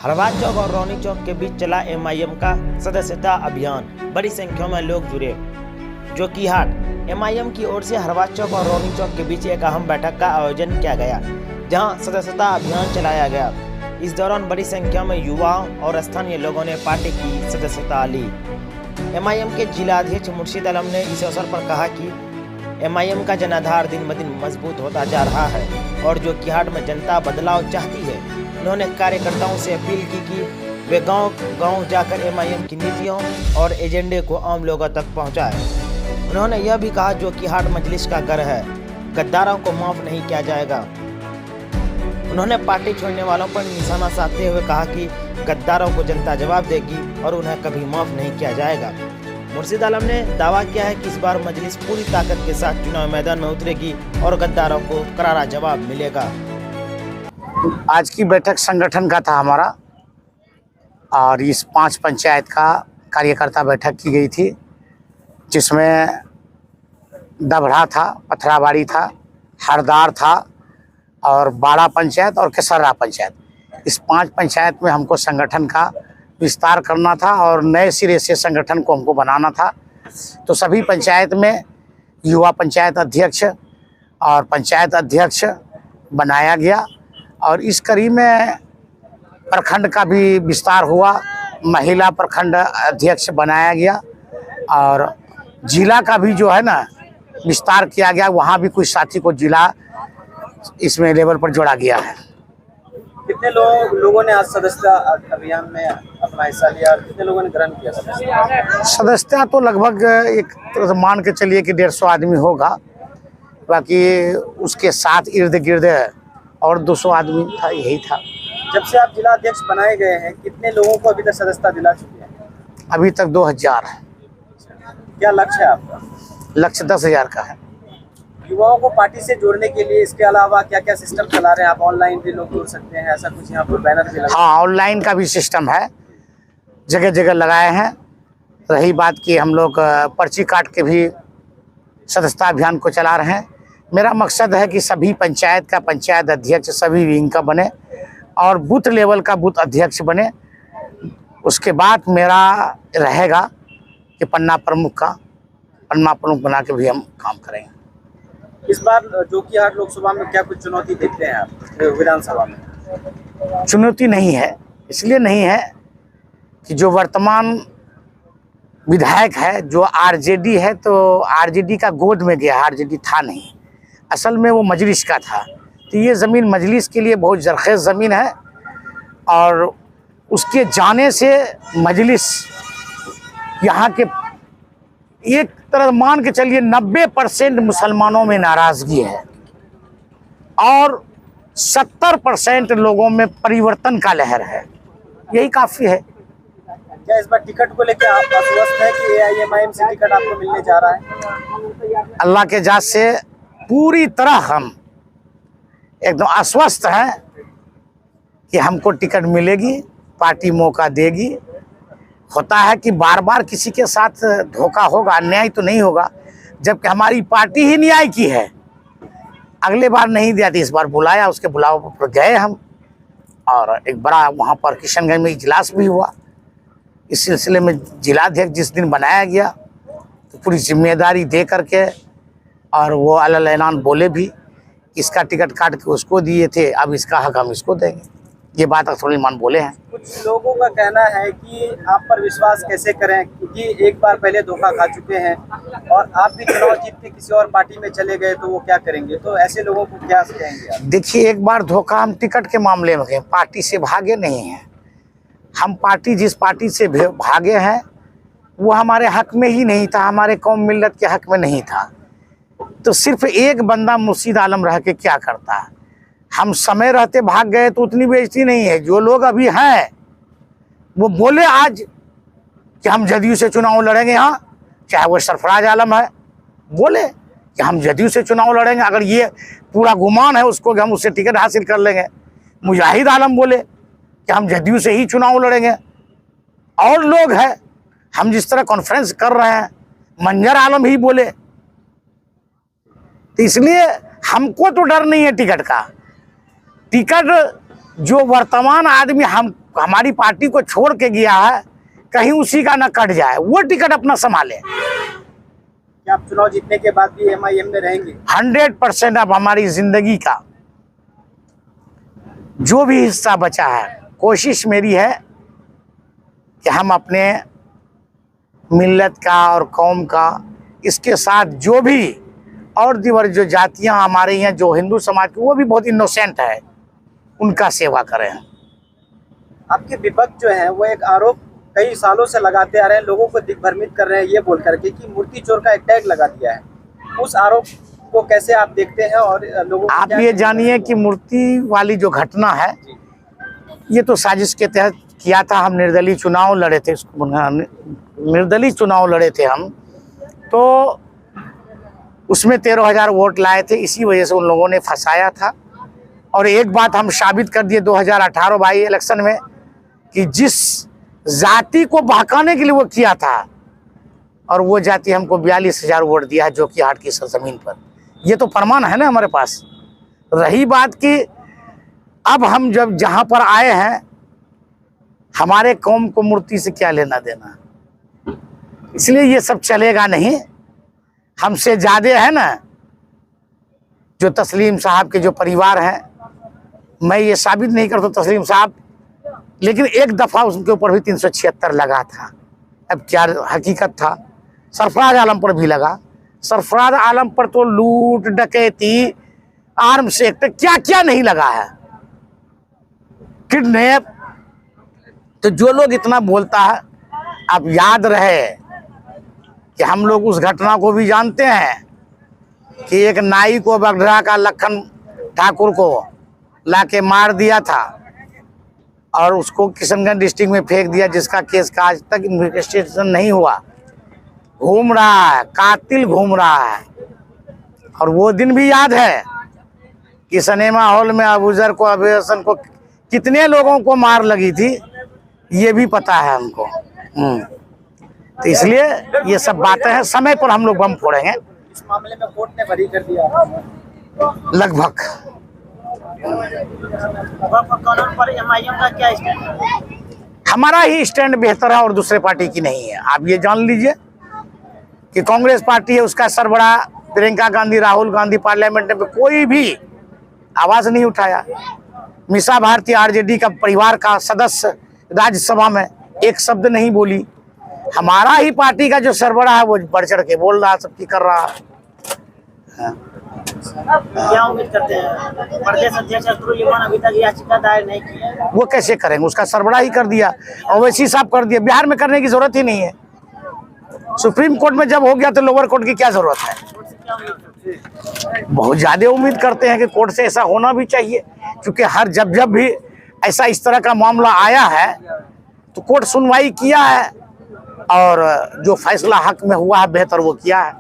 हरवाद चौक और रौनी चौक के बीच चला एमआईएम का सदस्यता अभियान। बड़ी संख्या में लोग जुड़े। जोकीहाट एमआईएम की ओर से हरवाद चौक और रौनी चौक के बीच एक अहम बैठक का आयोजन किया गया, जहां सदस्यता अभियान चलाया गया। इस दौरान बड़ी संख्या में युवाओं और स्थानीय लोगों ने पार्टी की सदस्यता ली। एमआईएम के जिला अध्यक्ष मुर्शिद आलम ने इस अवसर पर कहा कि एमआईएम का जनाधार दिन ब दिन मजबूत होता जा रहा है और जोकीहाट में जनता बदलाव चाहती है। उन्होंने कार्यकर्ताओं से अपील की कि वे गांव-गांव जाकर एमआईएम की नीतियों और एजेंडे को आम लोगों तक पहुंचाएं। उन्होंने यह भी कहा जोकीहाट मजलिस का घर है, गद्दारों को माफ नहीं किया जाएगा। उन्होंने पार्टी छोड़ने वालों पर निशाना साधते हुए कहा कि गद्दारों को जनता जवाब देगी और उन्हें कभी माफ नहीं किया जाएगा। मुर्शिद आलम ने दावा किया है कि इस बार मजलिस पूरी ताकत के साथ चुनाव मैदान में उतरेगी और गद्दारों को करारा जवाब मिलेगा। आज की बैठक संगठन का था हमारा, और इस 5 पंचायत का कार्यकर्ता बैठक की गई थी, जिसमें डबरा था, पथराबाड़ी था, हरदार था और बाड़ा पंचायत और केसर्रा पंचायत। इस 5 पंचायत में हमको संगठन का विस्तार करना था और नए सिरे से संगठन को हमको बनाना था। तो सभी पंचायत में युवा पंचायत अध्यक्ष और पंचायत अध्यक्ष बनाया गया और इस कड़ी में प्रखंड का भी विस्तार हुआ, महिला प्रखंड अध्यक्ष बनाया गया और जिला का भी जो है ना विस्तार किया गया। वहाँ भी कुछ साथी को जिला इसमें लेवल पर जोड़ा गया है। कितने लोगों ने आज सदस्यता अभियान में अपना हिस्सा लिया और कितने लोगों ने ग्रहण किया सदस्यता? तो लगभग एक तो मान के चलिए कि 150 आदमी होगा, बाकी उसके साथ इर्द गिर्द और 200 आदमी था, यही था। जब से आप जिला अध्यक्ष बनाए गए हैं, कितने लोगों को अभी तक सदस्यता दिला चुके हैं? अभी तक 2000 है। क्या लक्ष्य है आपका? लक्ष्य 10,000 का है। युवाओं को पार्टी से जोड़ने के लिए इसके अलावा क्या क्या सिस्टम चला रहे हैं आप? ऑनलाइन भी लोग जोड़ सकते हैं, ऐसा कुछ यहाँ पर बैनर भी लगा? हाँ, ऑनलाइन का भी सिस्टम है, जगह जगह लगाए हैं। रही बात कि हम लोग पर्ची काट के भी सदस्यता अभियान को चला रहे हैं। मेरा मकसद है कि सभी पंचायत का पंचायत अध्यक्ष सभी विंग का बने और बूथ लेवल का बूथ अध्यक्ष बने। उसके बाद मेरा रहेगा कि पन्ना प्रमुख बना के भी हम काम करेंगे। इस बार जोकीहाट लोकसभा में क्या कुछ चुनौती देखते हैं आप विधानसभा में? चुनौती नहीं है, इसलिए नहीं है कि जो वर्तमान विधायक है जो आरजेडी है, तो आरजेडी का गोद में गया, आरजेडी था नहीं, असल में वो मजलिस का था। तो ये ज़मीन मजलिस के लिए बहुत जरखेज़ ज़मीन है और उसके जाने से मजलिस यहाँ के एक तरह मान के चलिए 90% मुसलमानों में नाराज़गी है और 70% लोगों में परिवर्तन का लहर है। यही काफ़ी है। क्या इस बार टिकट को लेकर आप आश्वस्त है कि एआईएमआईएम से टिकट आपको मिलने जा रहा है? अल्लाह के जात से पूरी तरह हम एकदम आश्वस्त हैं कि हमको टिकट मिलेगी, पार्टी मौका देगी। होता है कि बार बार किसी के साथ धोखा होगा, अन्याय तो नहीं होगा, जबकि हमारी पार्टी ही न्याय की है। अगले बार नहीं दिया था, इस बार बुलाया, उसके बुलाव पर गए हम और एक बड़ा वहाँ पर किशनगंज में इजलास भी हुआ। इस सिलसिले में जिलाध्यक्ष जिस दिन बनाया गया तो पूरी जिम्मेदारी दे करके और वो अल ऐलान बोले भी, इसका टिकट काट के उसको दिए थे, अब इसका हक हम इसको देंगे। ये बात अख्तर मान बोले हैं। कुछ लोगों का कहना है कि आप पर विश्वास कैसे करें, क्योंकि एक बार पहले धोखा खा चुके हैं और आप भी चुनाव जीत के किसी और पार्टी में चले गए तो वो क्या करेंगे? तो ऐसे लोगों को क्या कहेंगे आप? देखिए, एक बार धोखा हम टिकट के मामले में गए, पार्टी से भागे नहीं हैं हम। जिस पार्टी से भागे हैं वो हमारे हक में ही नहीं था, हमारे कौम मिल्लत के हक में नहीं था। तो सिर्फ एक बंदा मुर्शिद आलम रह के क्या करता है? हम समय रहते भाग गए तो उतनी बेइज्जती नहीं है। जो लोग अभी हैं वो बोले आज कि हम जदयू से चुनाव लड़ेंगे, यहाँ चाहे वो सरफराज आलम है, बोले कि हम जदयू से चुनाव लड़ेंगे, अगर ये पूरा गुमान है उसको कि हम उससे टिकट हासिल कर लेंगे। मुजाहिद आलम बोले कि हम जदयू से ही चुनाव लड़ेंगे। और लोग हैं, हम जिस तरह कॉन्फ्रेंस कर रहे हैं, मंजर आलम ही बोले। तो इसलिए हमको तो डर नहीं है टिकट का। टिकट जो वर्तमान आदमी हम हमारी पार्टी को छोड़ के गया है, कहीं उसी का ना कट जाए, वो टिकट अपना संभाले। क्या आप चुनाव जीतने के बाद भी एमआईएम में रहेंगे? 100% अब हमारी जिंदगी का जो भी हिस्सा बचा है, कोशिश मेरी है कि हम अपने मिल्लत का और कौम का, इसके साथ जो भी और दीवर जो जातियां हमारे यहाँ जो हिंदू समाज की वो भी बहुत इनोसेंट है, उनका सेवा करें। आपके विपक्ष जो है वो एक आरोप कई सालों से लगाते आ रहे हैं, लोगों को दिग्भ्रमित कर रहे हैं ये बोल करके कि मूर्ति चोर का एक टैग लगा दिया है। उस आरोप को कैसे आप देखते हैं और लोगों को आप ये जानिए कि मूर्ति वाली जो घटना है ये तो साजिश के तहत किया था। हम निर्दलीय चुनाव लड़े थे, निर्दलीय चुनाव लड़े थे हम, तो उसमें 13,000 वोट लाए थे, इसी वजह से उन लोगों ने फंसाया था। और एक बात हम साबित कर दिए 2018 बाई इलेक्शन में कि जिस जाति को बहकाने के लिए वो किया था, और वो जाति हमको 42,000 वोट दिया है, जो कि हाट की सरजमीन पर। ये तो प्रमाण है ना हमारे पास। रही बात कि अब हम जब जहाँ पर आए हैं, हमारे कौम को मूर्ति से क्या लेना देना, इसलिए ये सब चलेगा नहीं। हमसे ज़्यादा है ना जो तस्लीम साहब के जो परिवार हैं, मैं ये साबित नहीं करता तस्लीम साहब, लेकिन एक दफ़ा उनके ऊपर भी 376 लगा था। अब क्या हकीकत था, सरफराज आलम पर भी लगा। सरफराज आलम पर तो लूट, डकैती, आर्म्स एक्ट, क्या क्या नहीं लगा है, किडनैप। तो जो लोग इतना बोलता है, आप याद रहे कि हम लोग उस घटना को भी जानते हैं कि एक नाई को बगढ़ा का लखन ठाकुर को लाके मार दिया था और उसको किशनगंज डिस्ट्रिक्ट में फेंक दिया, जिसका केस का आज तक इन्वेस्टिगेशन नहीं हुआ। घूम रहा है, कातिल घूम रहा है। और वो दिन भी याद है कि सिनेमा हॉल में अबूजर को, अभय हसन को, कितने लोगों को मार लगी थी, ये भी पता है हमको। तो इसलिए ये सब बातें हैं, समय पर हम लोग बम फोड़ेंगे। इस मामले में कोर्ट ने बरी कर दिया लगभग। कानून पर एमआईएम का क्या स्टैंड है? हमारा ही स्टैंड बेहतर है और दूसरे पार्टी की नहीं है। आप ये जान लीजिए कि कांग्रेस पार्टी है, उसका सरबराह प्रियंका गांधी, राहुल गांधी पार्लियामेंट में कोई भी आवाज नहीं उठाया। मीसा भारती आरजेडी का परिवार का सदस्य राज्यसभा में एक शब्द नहीं बोली। हमारा ही पार्टी का जो सरबराह है वो बढ़ चढ़ के बोल रहा, सबकी कर रहा है। क्या उम्मीद करते हैं? प्रदेश अध्यक्ष अब्दुल इमान अभी तक याचिका दायर नहीं की है। वो कैसे करेंगे, उसका सरबराह ही कर दिया, ओवैसी साहब कर दिया। बिहार में करने की जरूरत ही नहीं है। सुप्रीम कोर्ट में जब हो गया तो लोअर कोर्ट की क्या जरूरत है। बहुत ज्यादा उम्मीद करते हैं कि कोर्ट से ऐसा होना भी चाहिए, क्योंकि हर जब भी ऐसा इस तरह का मामला आया है तो कोर्ट सुनवाई किया है और जो फैसला हक में हुआ है बेहतर वो किया है।